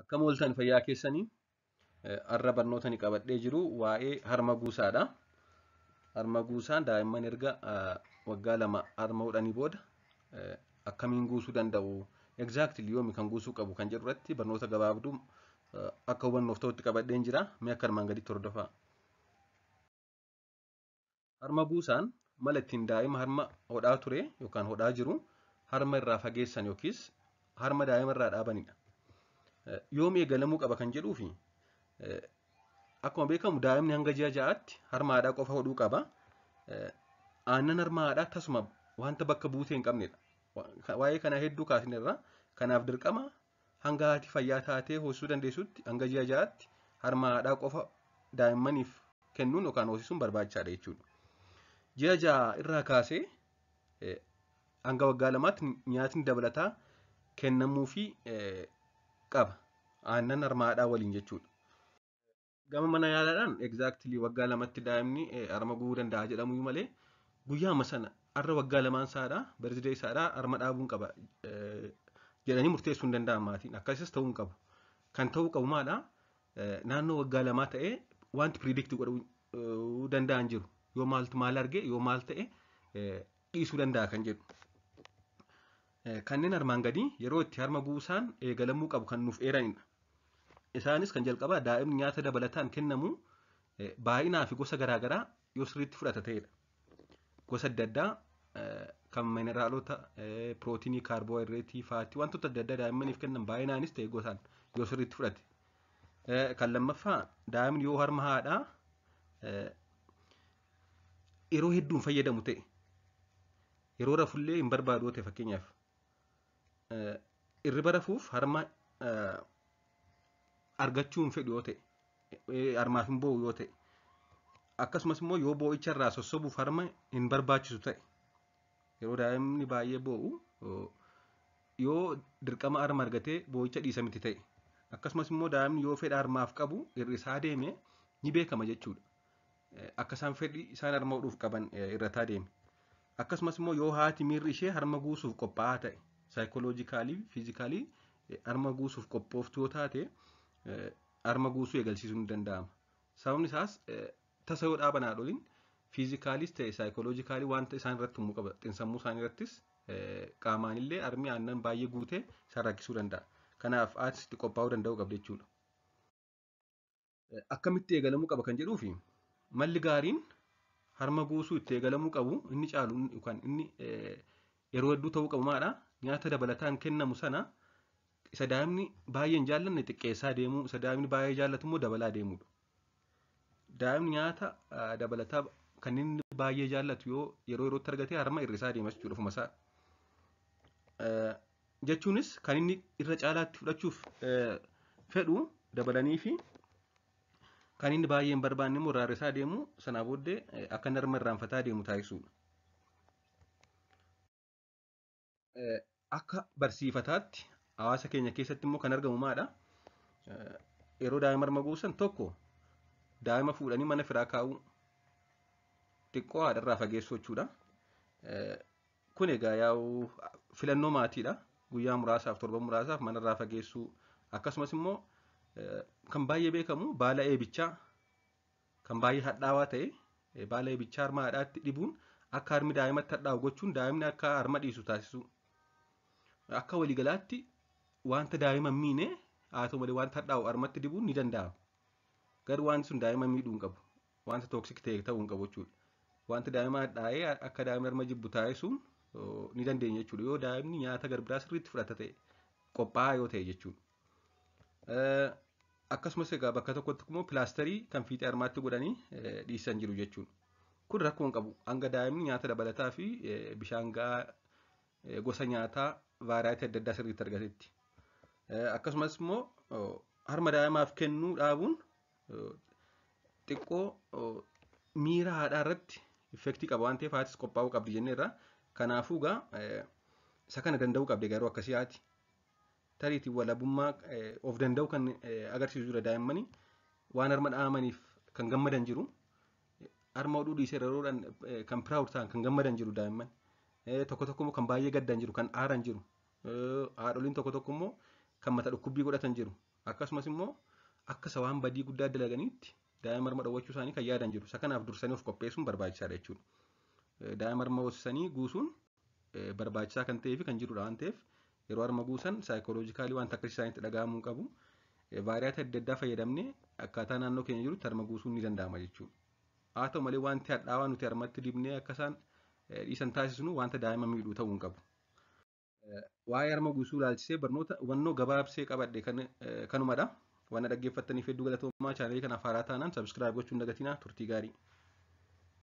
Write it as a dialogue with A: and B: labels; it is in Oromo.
A: Akkam ooltan fayyaa keessanii har'a barnoota ni qabadhee jiru waa'ee harma guusaadha. Harma guusaan daa'imman erga waggaa 2 harma hodhanii booda akkamiin guusuu danda'u exactly yoomi kan guusuu qabu kan jedhu irratti barnoota gabaabduu akka hubannoof ta'utti qabadheen jira. Mee akka armaan gaditti hordofaa. Harma guusaan mala ittiin daa'ima harma hodhaa ture yookaan hodhaa jiru harma irraa fageessan yookiis harma daa'ima irraa dhaabanidha. Yoom eegalamuu qaba kan jedhuufi akkuma beekamu daa'imni hanga ji'a ja'aatti harma haadhaa qofa hodhuu qaba. Aannan harma haadhaa tasuma wanta bakka buutee hin qabnedha. Waa'ee kana hedduu kaasneerra. Kanaaf dirqama hanga haati fayyaa taatee hoosisuu dandeessutti hanga ji'a ja'aatti harma haadhaa qofa daa'immaniif kennuun yookaan hoosisuun barbaachisaadha jechuudha. Ji'a ja'a irraa kaasee hanga waggaa 2tti nyaatni dabalataa kennamuufii qaba. Aannan harma haadhaa waliin jechuudha. Gama mana yaalaadhaan exactly waggaa 2tti daa'imni harma guuruu danda'a jedhamu malee guyyaama sana har'a waggaa 2 isaadha birthday isaadha harma dhaabuun qaba jedhanii murteessuu hin danda'an maatiin. Akkasis ta'uu hin qabu. Kan ta'uu qabu maadha naannoo waggaa 2 ta'ee wanti predict godhuu danda'an jiru. Yoo maaltu maal arge yoo maal ta'e dhiisuu danda'a kan jedhu. Kanneen armaan gadii yeroo itti harma guusaan eegalamuu qabu kan nuuf eeranidha. Isaanis kan jalqabaa daa'imni nyaata dabalataan kennamu baay'inaa fi gosa garaagaraa yoo sirriitti fudhata ta'edha. Gosa adda addaa kan mineraalota, pirootinii, kaarboohayidireetii, faatii wantoota adda addaa daa'immaniif kennan baay'inaanis ta'e gosaan yoo sirriitti fudhate. Kan lammaffaa daa'imni yoo harma haadhaa yeroo hedduun fayyadamu ta'e yeroo rafullee hin barbaadu ta'e fakkeenyaaf irriba rafuuf harma argachuun fedhu yoo ta'e harmaaf hin boo'u yoo ta'e akkasumas immoo yoo boo'icha irraa sossobuuf harma hin barbaachisu ta'e yeroo daa'imni baay'ee boo'u yoo dirqama harma argatee boo'icha dhiisa miti ta'e akkasumas immoo daa'imni yoo fedha harmaaf qabu hir'isaa deeme ni beekama jechuudha. Akka isaan fedhi isaan harma hodhuuf qaban irrataa deeme. Akkasumas immoo yoo haati miirri ishee harma guusuuf qophaa'aa ta'e saayikooloojikaalii fiizikaalii harma guusuuf qophooftuu yoo taate harma guusuu eegalsiisuun ni danda'ama. Sababni isaas tasa yoo dhaaban haadholiin fiizikaaliis ta'e saayikooloojikaalii wanta isaan irratti himuu qaba. Xiinsammuu isaanii irrattis qaamaanillee harmi aannan baay'ee guutee isaan rakkisuu danda'a. Kanaaf haatis itti qophaa'uu danda'uu qabdi jechuudha. Akkamitti eegalamuu qaba kan jedhuufi malli gaariin harma guusuu itti eegalamuu qabu inni caalu yookaan inni yeroo hedduu ta'uu qabu maadha. Nyaata dabalataan kennamu sana isa daa'imni baay'ee hin jaallanne xiqqeessaa deemuu, isa daa'imni baay'ee jaallatu immoo dabalaa deemuudha. Daa'imni nyaata dabalataa kan inni baay'ee jaallatu yoo yeroo yerootti argate harma hir'isaa deema jechuudha ofuma isaa. Jechuunis kan inni irra caalaatti fudhachuuf fedhu dabalanii fi kan inni baay'ee hin barbaanne immoo hir'isaa deemu sanaa booddee akka harma irraanfataa deemu taasisuudha. Akka barsiifataatti hawaasa keenya keessatti immoo kan argamu maadha. Yeroo daa'ima harma guusan tokko daa'ima fuudhanii mana firaa kaa'uu xiqqoo haadharraa fageessuu jechuudha. Kun egaa yaa'u filannoo maatiidha. Guyyaa muraasaaf torban muraasaaf manarraa fageessuu akkasumas immoo kan baay'ee beekamu baala eebichaa kan baay'ee hadhaawaa ta'e baala eebichaa harma haadhaatti dhibuun akka harmi daa'imatti hadhaa'u gochuun daa'imni akka harma dhiisu taasisu. Akka waliigalaatti wanta daa'ima hin miine haa ta'u malee wanta hadhaa'u harmatti dibuun ni danda'ama. Garuu wanti sun daa'ima miidhuu hin qabu. Wanta tooksik ta'e ta'uu hin qabu jechuudha. Wanti daa'ima hadhaa'ee akka daa'imni harma jibbu taasisuun ni dandeenya jechuudha. Yoo daa'imni nyaata garbiraa sirriitti fudhata ta'e qophaa'aa yoo ta'e jechuudha. Akkasumas egaa bakka tokkotti immoo pilaasterii kan fiixee harmaatti godhanii dhiisan jiru jechuudha. Kun rakkoo hin qabu. Hanga daa'imni nyaata dabalataa fi bishaan gahaa gosa nyaataa vaaraayitii adda addaa sirriitti argatetti. Akkasumas immoo harma daa'imaaf kennuu dhaabuun xiqqoo miira haadhaa irratti effektii qaba waan ta'eef haatis qophaa'uu qabdi jenneerra. Kanaafuu egaa isa kana danda'uu qabdi garuu akkasii haati. Tariitii walabummaa of danda'u kan agarsiisu jira daa'immanii waan harma dhaamaniif kan gammadan jiru. Harma hodhuu dhiisee yeroodhaan kan piraawud ta'an kan gammadan jiru daa'imman. Tokko tokko immoo kan baay'ee gaddan jiru kan aaran jiru. Haadholiin tokko tokko immoo kan mata dhukkubbii godhatan jiru. akkasumas immoo akka isa waan badii guddaa dalaganiitti daa'ima harma dhowwachuu isaanii kan yaadan jiru. Isa kanaaf dursanii of qopheessuun barbaachisaadha jechuudha. Daa'ima harma hoosisanii guusuun barbaachisaa kan ta'ee fi kan jirudha waan ta'eef yeroo harma guusan saayikooloojikaalii wanta akka isaaniitti dhaga'amuu qabu. Vaariyaata adda addaa fayyadamnee akkaataa naannoo keenya jirutti harma guusuun ni danda'ama jechuudha. Haa ta'u malee wanti hadhaawaa nuti harmatti dibnee akka isaan dhiisan taasisnu wanta daa'ima miidhuu ta'uu hin qabu. Waa'ee harma guusuu ilaalchisee barnoota hubannoo gabaabsee qabadhe kanumadha. Waan dhaggeeffattaniif hedduu galatoomaa. Chaanalii kanaaf haaraa taanaan sabiskiraayib gochuun dagatinaa. Turtii gaarii.